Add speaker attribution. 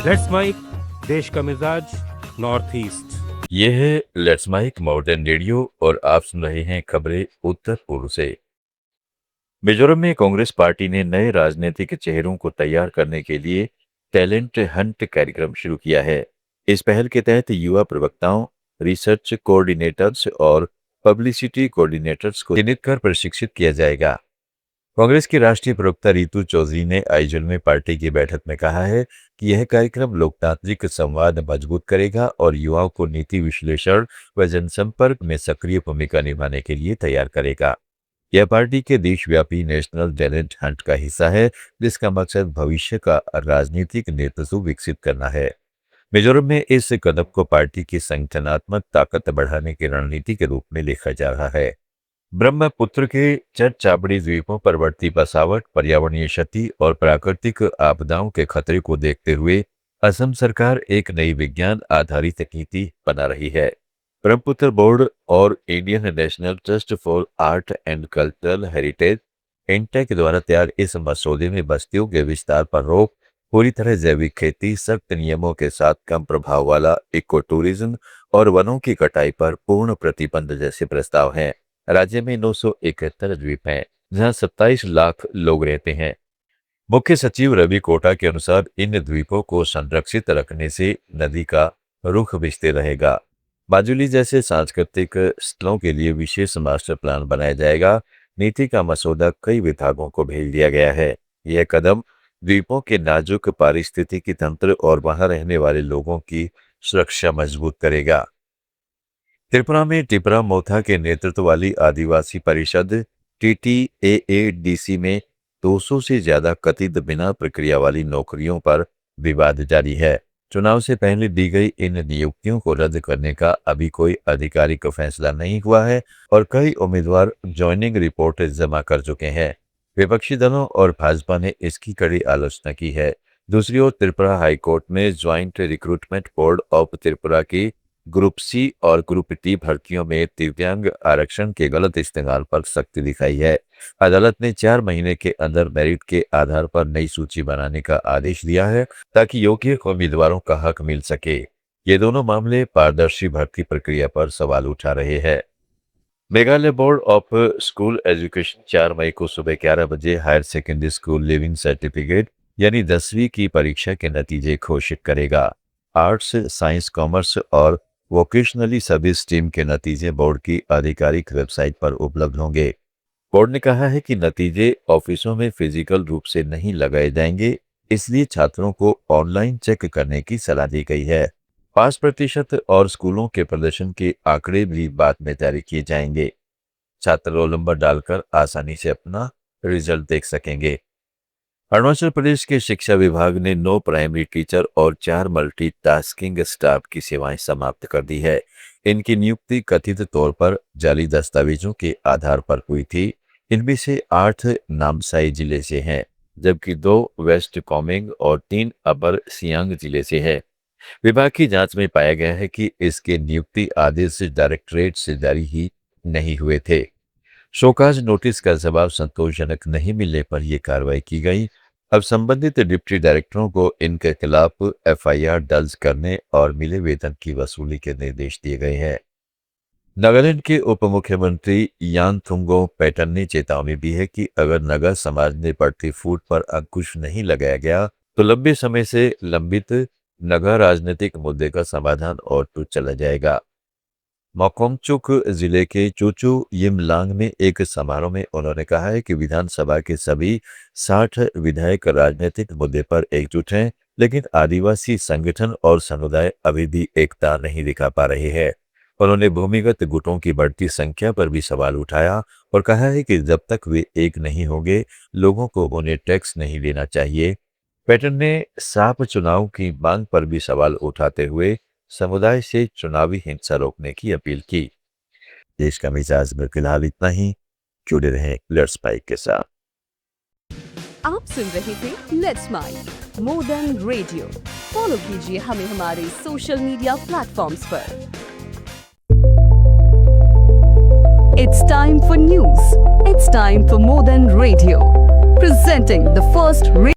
Speaker 1: Let's mic, देश का मिजाज, नॉर्थ ईस्ट।
Speaker 2: ये है लेट्स माइक मॉडर्न रेडियो और आप सुन रहे हैं खबरें उत्तर पूर्व से। मिजोरम में कांग्रेस पार्टी ने नए राजनीतिक चेहरों को तैयार करने के लिए टैलेंट हंट कार्यक्रम शुरू किया है। इस पहल के तहत युवा प्रवक्ताओं, रिसर्च कोऑर्डिनेटर्स और पब्लिसिटी कोऑर्डिनेटर्स को चुनित कर प्रशिक्षित किया जाएगा। कांग्रेस की राष्ट्रीय प्रवक्ता रितु चौधरी ने आइजोल में पार्टी की बैठक में कहा है कि यह कार्यक्रम लोकतांत्रिक संवाद मजबूत करेगा और युवाओं को नीति विश्लेषण व जनसंपर्क में सक्रिय भूमिका निभाने के लिए तैयार करेगा। यह पार्टी के देशव्यापी नेशनल टैलेंट हंट का हिस्सा है, जिसका मकसद भविष्य का राजनीतिक नेतृत्व विकसित करना है। मिजोरम में इस कदम को पार्टी की संगठनात्मक ताकत बढ़ाने की रणनीति के रूप में देखा जा रहा है। ब्रह्मपुत्र के चटचाबड़ी द्वीपों पर बढ़ती बसावट, पर्यावरणीय क्षति और प्राकृतिक आपदाओं के खतरे को देखते हुए असम सरकार एक नई विज्ञान आधारित नीति बना रही है। ब्रह्मपुत्र बोर्ड और Indian national trust for art and cultural heritage intake द्वारा तैयार इस मसौदे में बस्तियों के विस्तार पर रोक, पूरी तरह जैविक खेती, सख्त नियमों के साथ कम प्रभाव वाला इको टूरिज्म और वनों की कटाई पर पूर्ण प्रतिबंध जैसे प्रस्ताव हैं। राज्य में 971 द्वीप हैं, जहां 27 लाख लोग रहते हैं। मुख्य सचिव रवि कोटा के अनुसार इन द्वीपों को संरक्षित रखने से नदी का रुख भिजते रहेगा। बाजुली जैसे सांस्कृतिक स्थलों के लिए विशेष मास्टर प्लान बनाया जाएगा। नीति का मसौदा कई विभागों को भेज दिया गया है। यह कदम द्वीपों के नाजुक पारिस्थितिकी तंत्र और वहां रहने वाले लोगों की सुरक्षा मजबूत करेगा। त्रिपुरा में टिपरा मोथा के नेतृत्व वाली आदिवासी परिषद TTAADC में 200 से ज्यादा कथित बिना प्रक्रिया वाली नौकरियों पर विवाद जारी है। चुनाव से पहले दी गई इन नियुक्तियों को रद्द करने का अभी कोई आधिकारिक फैसला नहीं हुआ है और कई उम्मीदवार ज्वाइनिंग रिपोर्ट जमा कर चुके हैं। विपक्षी दलों और भाजपा ने इसकी कड़ी आलोचना की है। दूसरी ओर त्रिपुरा हाईकोर्ट में joint recruitment board of Tripura की ग्रुप सी और ग्रुप टी भर्तियों में दिव्यांग आरक्षण के गलत इस्तेमाल पर सख्ती दिखाई है। अदालत ने 4 महीने के अंदर मेरिट के आधार पर नई सूची बनाने का आदेश दिया है, ताकि योग्य उम्मीदवारों का हक मिल सके। ये दोनों मामले पारदर्शी भर्ती प्रक्रिया पर सवाल उठा रहे हैं। Meghalaya board of school education 4 मई को सुबह 11 बजे higher secondary school leaving certificate यानी 10वीं की परीक्षा के नतीजे घोषित करेगा। आर्ट्स, साइंस, कॉमर्स और वोकेशनली सभी स्ट्रीम के नतीजे बोर्ड की आधिकारिक वेबसाइट पर उपलब्ध होंगे। बोर्ड ने कहा है कि नतीजे ऑफिसों में फिजिकल रूप से नहीं लगाए जाएंगे, इसलिए छात्रों को ऑनलाइन चेक करने की सलाह दी गई है। पास प्रतिशत और स्कूलों के प्रदर्शन के आंकड़े भी बाद में जारी किए जाएंगे। छात्र रोल नंबर डालकर आसानी से अपना रिजल्ट देख सकेंगे। अरुणाचल प्रदेश के शिक्षा विभाग ने 9 प्राइमरी टीचर और 4 मल्टीटास्किंग स्टाफ की सेवाएं समाप्त कर दी है। इनकी नियुक्ति कथित तौर पर जाली दस्तावेजों के आधार पर हुई थी। इनमें से 8 नामसाई जिले से हैं, जबकि 2 वेस्ट कामेंग और 3 अपर सियांग जिले से हैं। विभाग की जांच में पाया गया है कि इसके नियुक्ति आदेश डायरेक्टरेट से जारी ही नहीं हुए थे। शोकाज नोटिस का जवाब संतोषजनक नहीं मिलने पर यह कार्रवाई की गई। अब संबंधित डिप्टी डायरेक्टरों को इनके खिलाफ FIR दर्ज करने और मिले वेतन की वसूली के निर्देश दिए गए हैं। नागालैंड के उप मुख्यमंत्री यानथुंगो पैटन ने चेतावनी दी है कि अगर नगा समाज में बढ़ती फूट पर अंकुश नहीं लगाया गया तो लंबे समय से लंबित नगा राजनीतिक मुद्दे का समाधान और टूट चला जाएगा। मकोंगचुक जिले के चूचू यिमलांग में एक समारोह में उन्होंने कहा है कि विधानसभा के सभी 60 विधायक राजनीतिक मुद्दे पर एकजुट हैं, लेकिन आदिवासी संगठन और समुदाय अभी भी एकता नहीं दिखा पा रहे हैं। उन्होंने भूमिगत गुटों की बढ़ती संख्या पर भी सवाल उठाया और कहा है कि जब तक वे एक नहीं होंगे, लोगों को उन्हें टैक्स नहीं देना चाहिए। पैटर्न ने साफ चुनाव की मांग पर भी सवाल उठाते हुए समुदाय से चुनावी हिंसा रोकने की अपील की। देश का मिजाज में फिलहाल इतना ही। जुड़े रहें लेट्स माइक के साथ।
Speaker 3: आप सुन रहे थे let's mic modern radio. Follow कीजिए हमें हमारे सोशल मीडिया प्लेटफॉर्म्स पर। It's time for news. It's time for Modern Radio. Presenting the first